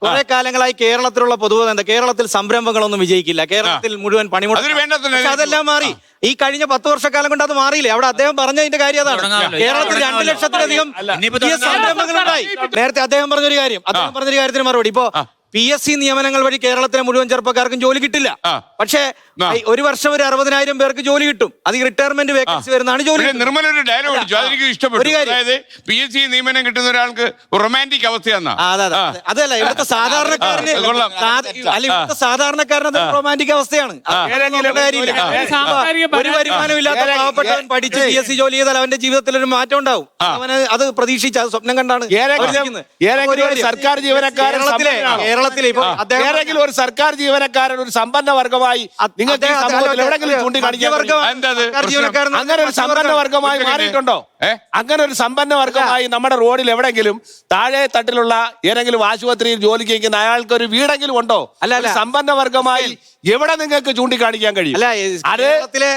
കുറെ കാലങ്ങളായി കേരളത്തിലുള്ള പൊതുവെ എന്താ, കേരളത്തിൽ സംരംഭങ്ങളൊന്നും വിജയിക്കില്ല, കേരളത്തിൽ മുഴുവൻ പണിമുടക്ക്, അതെല്ലാം മാറി. ഈ കഴിഞ്ഞ 10 വർഷക്കാലം കൊണ്ട് അത് മാറിയില്ലേ? അവിടെ അദ്ദേഹം പറഞ്ഞതിന്റെ കാര്യം അതാണ്. കേരളത്തിൽ 2 ലക്ഷത്തിലധികം പുതിയ സംരംഭങ്ങളുണ്ടായി. നേരത്തെ അദ്ദേഹം പറഞ്ഞൊരു കാര്യത്തിന് മറുപടി, ഇപ്പോ PSC നിയമനങ്ങൾ വഴി കേരളത്തിലെ മുഴുവൻ ചെറുപ്പക്കാർക്കും ജോലി കിട്ടില്ല. പക്ഷേ 1 വർഷം ഒരു 60,000 പേർക്ക് ജോലി കിട്ടും. അത് ഈ റിട്ടയർമെന്റ് വേക്കൻസി വരുന്നതാണ് ജോലി. അതല്ല, ഇവിടുത്തെ സാധാരണക്കാരന് അത് റൊമാൻറ്റിക് അവസ്ഥയാണ്. ഒരു വരുമാനം ഇല്ലാത്ത പാവപ്പെട്ടവൻ പഠിച്ച് PSC ജോലി ചെയ്താൽ അവന്റെ ജീവിതത്തിൽ ഒരു മാറ്റം ഉണ്ടാവും. അവന് അത് പ്രതീക്ഷിച്ച, അത് സ്വപ്നം കണ്ടാണ്. സർക്കാർ ജീവനക്കാരൻ കേരളത്തിലെ ഇപ്പൊ ഏതെങ്കിലും ഒരു സർക്കാർ ജീവനക്കാരൻ ഒരു സമ്പന്ന വർഗമായി നിങ്ങൾക്ക് എവിടെങ്കിലും ചൂണ്ടിക്കാണിക്കാൻ അങ്ങനെ ഒരു സമ്പന്ന വർഗമായി മാറിയിട്ടുണ്ടോ? അങ്ങനെ ഒരു സമ്പന്ന വർഗമായി നമ്മുടെ റോഡിൽ എവിടെങ്കിലും താഴെ തട്ടിലുള്ള ഏതെങ്കിലും ആശുപത്രിയിൽ ജോലിക്ക് ചെയ്യുന്ന അയാൾക്ക് ഒരു വീടെങ്കിലും ഉണ്ടോ? അല്ല, സമ്പന്ന വർഗമായി എവിടെ നിങ്ങൾക്ക് ചൂണ്ടിക്കാണിക്കാൻ കഴിയും? അത്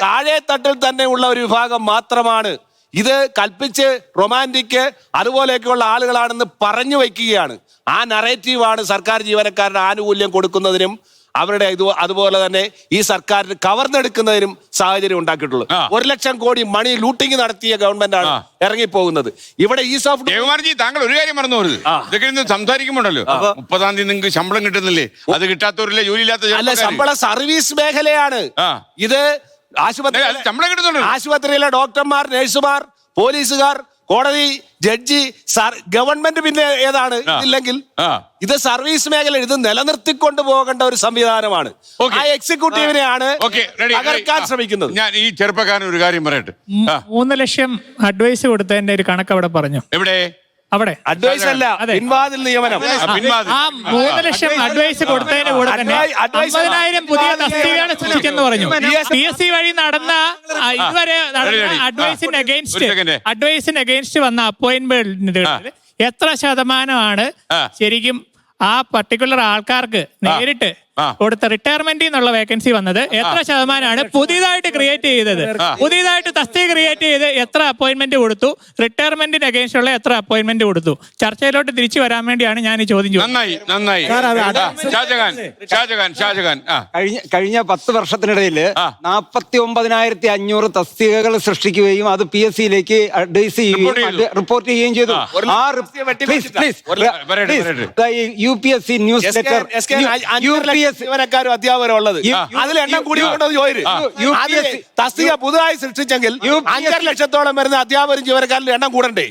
താഴെ തട്ടിൽ തന്നെ ഉള്ള ഒരു വിഭാഗം മാത്രമാണ്. ഇത് കൽപ്പിച്ച് റൊമാൻറ്റിക് അതുപോലെയൊക്കെയുള്ള ആളുകളാണെന്ന് പറഞ്ഞു വയ്ക്കുകയാണ്. ആ നറേറ്റീവാണ് സർക്കാർ ജീവനക്കാരുടെ ആനുകൂല്യം കൊടുക്കുന്നതിനും അവരുടെ അതുപോലെ തന്നെ ഈ സർക്കാരിന് കവർന്നെടുക്കുന്നതിനും സാഹചര്യം ഉണ്ടാക്കിയിട്ടുള്ളത്. 1 ലക്ഷം കോടി മണി ലൂട്ടിങ് നടത്തിയ ഗവൺമെന്റാണ് ഇറങ്ങിപ്പോകുന്നത്. ഇവിടെ ഈസ് ഓഫ് താങ്കൾ ഒരു കാര്യം മറന്നു പോകരുത്. ഇതൊക്കെ സംസാരിക്കുമ്പോണ്ടല്ലോ 30-ാം തീയതി നിങ്ങൾക്ക് ശമ്പളം കിട്ടുന്നില്ലേ? അത് കിട്ടാത്തവരില്ലേ, ജോലി ഇല്ലാത്ത? അല്ല, ശമ്പള സർവീസ് മേഖലയാണ് ഇത്. ആശുപത്രിയിലെ ഡോക്ടർമാർ, നഴ്സുമാർ, പോലീസുകാർ, കോടതി ജഡ്ജി, ഗവൺമെന്റ് പിന്നെ ഏതാണ്? ഇല്ലെങ്കിൽ ഇത് സർവീസ് മേഖല, ഇത് നിലനിർത്തിക്കൊണ്ട് പോകേണ്ട ഒരു സംവിധാനമാണ്. ആ എക്സിക്യൂട്ടീവിനെയാണ് തകർക്കാൻ ശ്രമിക്കുന്നത്. ഞാൻ ഈ ചെറുപ്പക്കാരൻ ഒരു കാര്യം പറയട്ടെ. 3 ലക്ഷം അഡ്വൈസ് കൊടുത്തതിന്റെ ഒരു കണക്ക് അവിടെ പറഞ്ഞു. എവിടെ? അവിടെ അഡ്വൈസ് അല്ല, പിൻവാതിൽ നിയമനം. ആ 3 ലക്ഷം അഡ്വൈസ് കൊടുത്തതിന് കൂടെ തന്നെ 50,000 പുതിയ തസ്തികയാണ് സൃഷ്ടിച്ചെന്ന് പറഞ്ഞു. PSC വഴി നടന്ന ഇതുവരെ അഡ്വൈസിന് അഗെയിൻസ്റ്റ് വന്ന അപ്പോയിന്റ്മെന്റുകളിൽ എത്ര ശതമാനമാണ് ശരിക്കും ആ പർട്ടിക്കുലർ ആൾക്കാർക്ക് നേരിട്ട് കൊടുത്ത റിട്ടയർമെന്റ് എന്നുള്ള വേക്കൻസി വന്നത്? എത്ര ശതമാനമാണ് പുതിയതായിട്ട് ക്രിയേറ്റ് ചെയ്തത്? പുതിയതായിട്ട് തസ്തിക ക്രിയേറ്റ് ചെയ്ത് എത്ര അപ്പോയിന്റ്മെന്റ് കൊടുത്തു? റിട്ടയർമെന്റിന് അഗെയിൻസ്റ്റ് ഉള്ള എത്ര അപ്പോയിന്റ്മെന്റ് കൊടുത്തു? ചർച്ചയിലോട്ട് തിരിച്ചു വരാൻ വേണ്ടിയാണ് ഞാൻ ഈ ചോദ്യം ചോദിച്ചത്. കഴിഞ്ഞ 10 വർഷത്തിനിടയിൽ 49,500 തസ്തികകൾ സൃഷ്ടിക്കുകയും അത് PSCയിലേക്ക് അഡ്വൈസ് ചെയ്യുകയും റിപ്പോർട്ട് ചെയ്യുകയും ചെയ്തു. UPSC ന്യൂസ് ലെറ്റർ, ജീവനക്കാരും അധ്യാപകരും ഉള്ളത്, അതിൽ എണ്ണം കൂടി തസ്തിക പുതുതായി സൃഷ്ടിച്ചെങ്കിൽ 5.5 ലക്ഷത്തോളം വരുന്ന അധ്യാപകരും ജീവനക്കാരിലും എണ്ണം കൂടണ്ടേ?